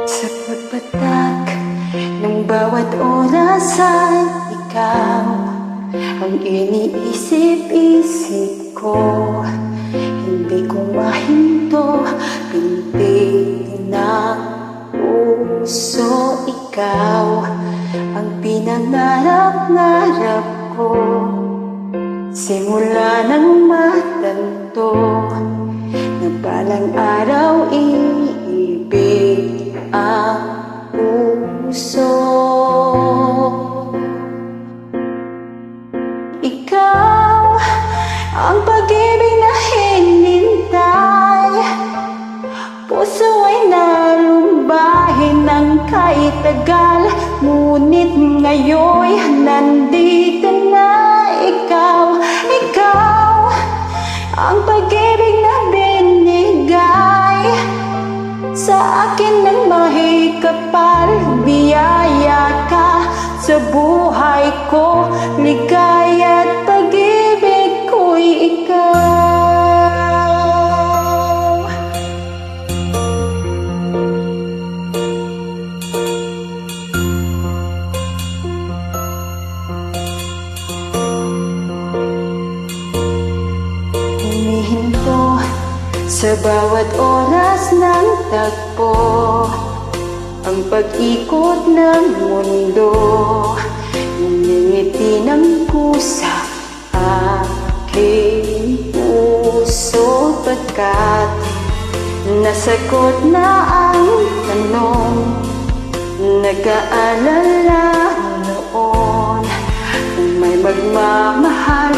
Sa pagpatak ng bawat oras ay ikaw ang iniisip-isip ko. Hindi ko mahinto, pintig ng puso. Ikaw ang pinangarap-ngarap ko. Simula nang matanto na balang araw iibig ang puso. Ikaw ang pag-ibig na hinintay. Puso ay narumbahin ng kahit tagal, ngunit ngayon nandito na ikaw. Ikaw ang pag-ibig na binigay sa akin ng mahikapal. Biyaya ka sa buhay ko, ligaya at pag-ibig ko'y ikaw. Humihinto sa bawat oras ng tagpo, ang pag-ikot ng mundo. Ngingiti ng pusa aking puso, pagkat nasagot na ang tanong. Nag-aalala noon kung may magmamahal